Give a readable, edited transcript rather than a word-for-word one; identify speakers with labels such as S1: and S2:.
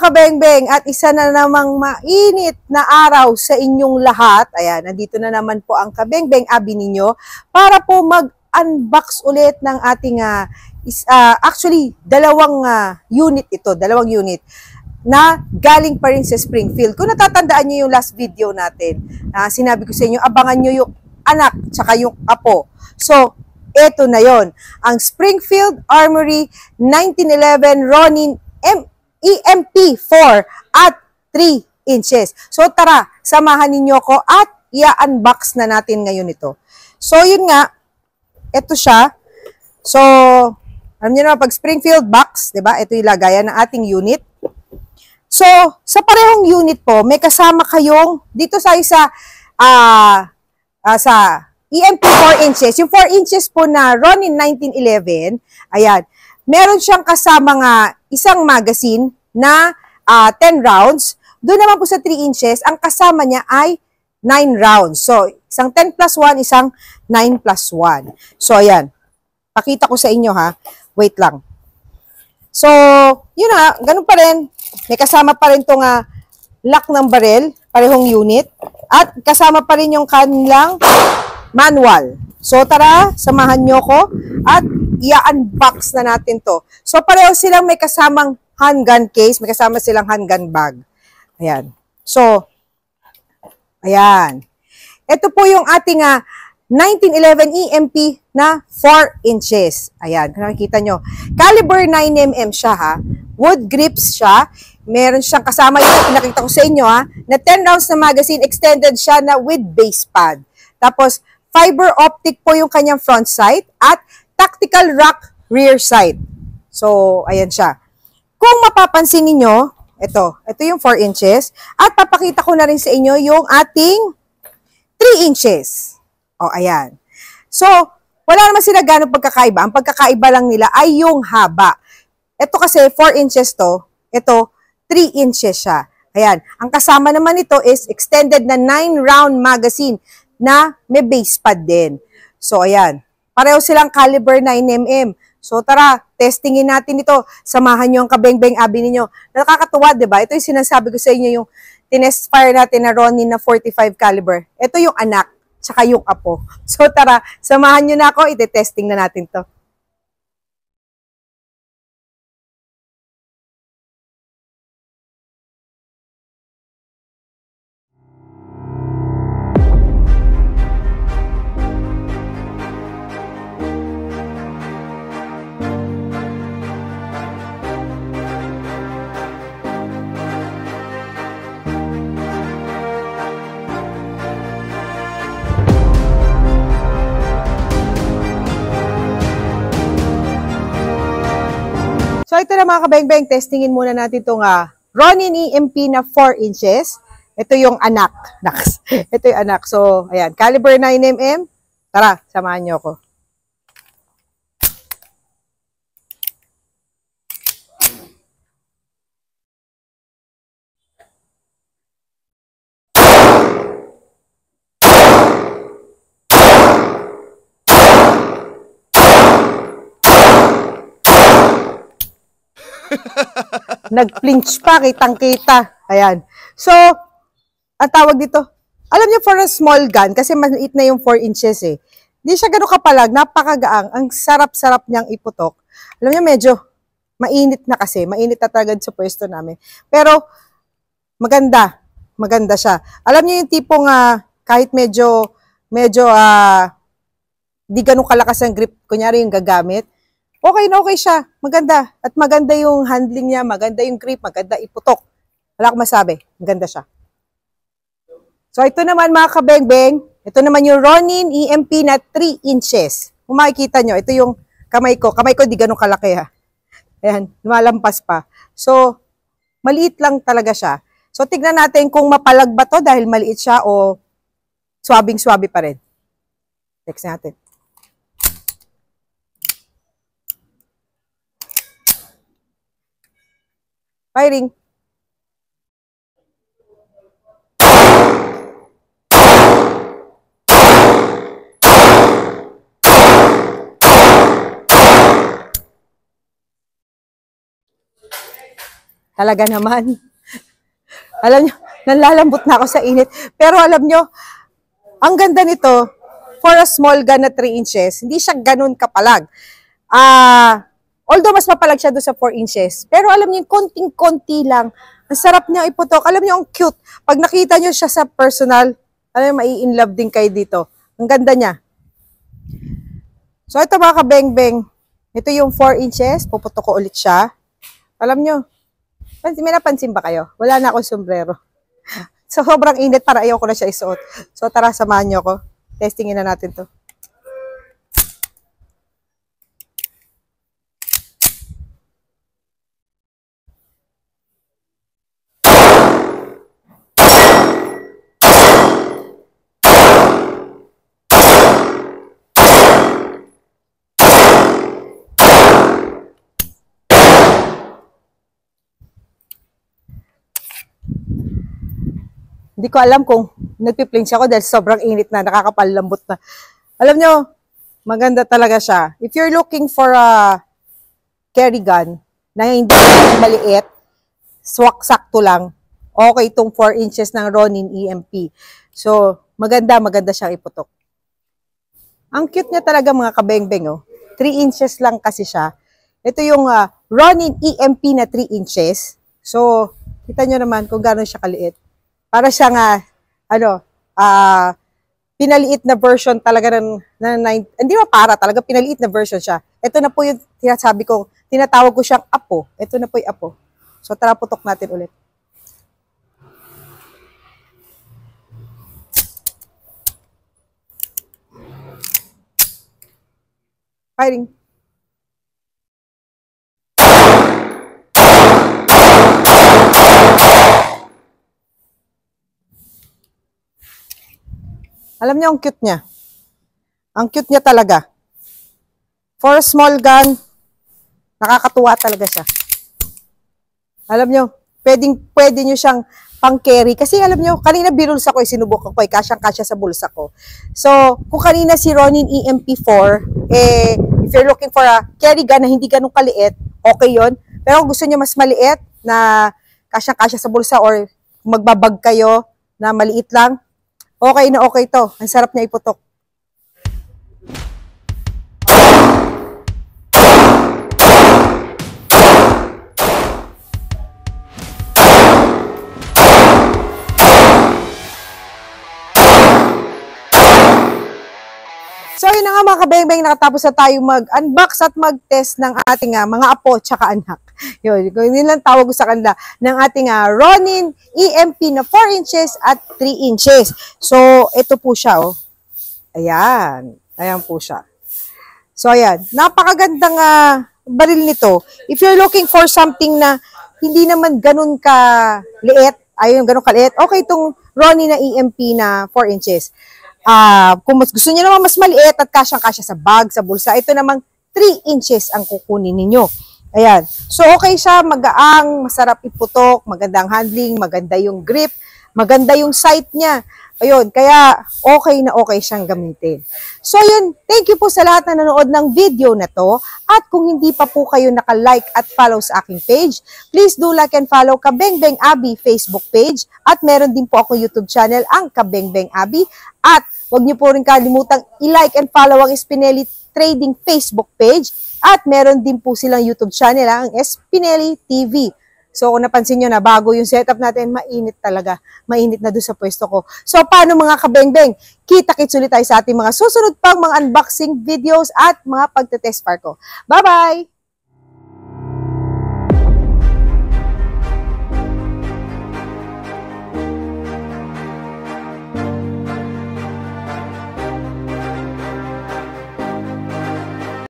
S1: kabengbeng, at isa na namang mainit na araw sa inyong lahat. Ayan, nandito na naman po ang Kabengbeng Abi ninyo para po mag-unbox ulit ng ating, actually, dalawang unit ito, dalawang unit na galing pa rin sa Springfield. Kung natatandaan nyo yung last video natin, sinabi ko sa inyo, abangan nyo yung anak tsaka yung apo. So, eto na yon, ang Springfield Armory 1911 Ronin EMP4 at 3 inches. So tara, samahan ninyo ko at i-unbox na natin ngayon ito. So yun nga, ito siya. So, alam niyo na, pag Springfield box, 'di ba? Ito yung lagayan ng ating unit. So, sa parehong unit po, may kasama kayong dito sa isa sa EMP 4 inches. Yung 4 inches po na Ronin 1911, ayan, meron siyang kasama nga isang magazine na 10 rounds. Doon naman po sa 3 inches, ang kasama niya ay 9 rounds. So, isang 10 plus 1, isang 9 plus 1. So, ayan. Pakita ko sa inyo ha. Wait lang. So, yun na, ganun pa rin. May kasama pa rin itong lock ng barrel, parehong unit. At kasama pa rin yung kanilang manual. So, tara, samahan nyo ko at i-unbox na natin to. So, pareho silang may kasamang handgun case, may kasama silang handgun bag. Ayan. So, ayan. Ito po yung ating 1911 EMP na 4 inches. Ayan, kung nakikita nyo. Caliber 9mm siya ha. Wood grips siya. Meron siyang kasama yun, pinakita ko sa inyo na 10 rounds na magazine, extended siya na with base pad. Tapos, fiber optic po yung kanyang front sight at tactical rack rear sight. So, ayan siya. Kung mapapansin niyo, ito yung 4 inches. At papakita ko na rin sa inyo yung ating 3 inches. O, ayan. So, wala naman sila ganong pagkakaiba. Ang pagkakaiba lang nila ay yung haba. Ito kasi 4 inches to. Ito, 3 inches siya. Ayan. Ang kasama naman ito is extended na 9-round magazine na may base pad din. So, ayan. Pareho silang caliber 9mm. So, tara, testingin natin ito. Samahan nyo ang Kabengbeng Abi ninyo. Nakakatuwa, diba? Ito yung sinasabi ko sa inyo, yung tinest fire natin na Ronin na 45 caliber. Ito yung anak, tsaka yung apo. So, tara, samahan nyo na ako. Ite-testing na natin to. So, ito na mga kabengbeng, testingin muna natin itong Ronin EMP na 4 inches. Ito yung anak. Ito yung anak. So, ayan, caliber 9mm. Tara, samahan nyo ako. Nag-flinch pa, kitang-kita. Ayan. So, ang tawag dito, alam niyo for a small gun, kasi maliit na yung 4 inches eh. Hindi siya gano'ng kapalag, napakagaang. Ang sarap-sarap niyang iputok. Alam niyo, medyo mainit na kasi. Mainit na talaga sa pwesto namin. Pero, maganda. Maganda siya. Alam niyo yung tipong kahit medyo di gano'ng kalakas ang grip, kunyari yung gagamit, okay na okay siya. Maganda. At maganda yung handling niya, maganda yung grip, maganda iputok. Wala akong masabi. Maganda siya. So, ito naman mga kabengbeng, ito naman yung Ronin EMP na 3 inches. Kung makikita nyo, ito yung kamay ko. Kamay ko di ganun kalaki ha. Ayan, lumalampas pa. So, maliit lang talaga siya. So, tignan natin kung mapalag ba to dahil maliit siya o swabing-swabe pa rin. Next natin. Firing. Talaga naman. Alam nyo, nalalambot na ako sa init. Pero alam nyo, ang ganda nito, for a small gun na 3 inches, hindi siya ganun kapalag. Although mas mapalag siya doon sa 4 inches. Pero alam niyo, konting-konti lang. Ang sarap niya iputok. Alam niyo, ang cute. Pag nakita niyo siya sa personal, alam niyo, mai-inlove din kayo dito. Ang ganda niya. So, ito mga kabeng-beng. Ito yung 4 inches. Puputok ko ulit siya. Alam niyo, may napansin ba kayo? Wala na akong sombrero. So, sobrang init para ayaw ko na siya isuot. So, tara, samahan niyo ako. Testingin na natin to. Hindi ko alam kung nagpi-flinch ako dahil sobrang init na, nakakapalambot na. Alam nyo, maganda talaga siya. If you're looking for a carry gun na hindi maliit, swak-sakto lang, okay itong 4 inches ng Ronin EMP. So, maganda siyang iputok. Ang cute niya talaga mga kabeng-beng. Oh. 3 inches lang kasi siya. Ito yung Ronin EMP na 3 inches. So, kita nyo naman kung gano'n siya kaliit. Para siyang, pinaliit na version talaga hindi mo para talaga, pinaliit na version siya. Ito na po yung tinatawag ko siyang apo. Ito na po yung apo. So, tara putok natin ulit. Firing. Alam niyo, ang cute niya. Ang cute niya talaga. For a small gun, nakakatuwa talaga siya. Alam niyo, pwede niyo siyang pang-carry. Kasi alam niyo, kanina biruls ako, sinubukan ko, kasyang-kasya sa bulsa ko. So, kung kanina si Ronin EMP4, if you're looking for a carry gun na hindi ganun kaliit, okay yon. Pero kung gusto niyo mas maliit, na kasyang-kasya sa bulsa, or magbabag kayo na maliit lang, okay na okay to. Ang sarap niya iputok. So, yun na nga mga kabeng-beng, nakatapos na tayo mag-unbox at mag-test ng ating mga apo tsaka anak. Yun lang tawag ko sa kanila, ng ating Ronin EMP na 4 inches at 3 inches. So, ito po siya, oh. Ayan. Ayan po siya. So, ayan. Napakagandang baril nito. If you're looking for something na hindi naman ganun ka-liit, ayun, ganun ka-liit, okay itong Ronin na EMP na 4 inches. Kung gusto niyo naman mas maliit at kasyang-kasya sa bag, sa bulsa, ito namang 3 inches ang kukunin ninyo. Ayan. So, okay siya, magaang, masarap iputok, magandang handling, maganda yung grip, maganda yung sight niya. Ayun, kaya okay na okay siyang gamitin. So, yun, thank you po sa lahat na nanood ng video na to. At kung hindi pa po kayo naka-like at follow sa aking page, please do like and follow Kabeng-Beng Abi Facebook page. At meron din po ako YouTube channel, ang Kabeng-Beng Abi. At huwag niyo po rin kalimutang i-like and follow ang Spinelli Trading Facebook page. At meron din po silang YouTube channel, ang Spinelli TV. So, kung napansin nyo na bago yung setup natin, mainit talaga. Mainit na doon sa pwesto ko. So, paano mga kabeng-beng? Kita-kits ulit tayo sa ating mga susunod pang mga unboxing videos at mga pagtetest par ko. Bye-bye!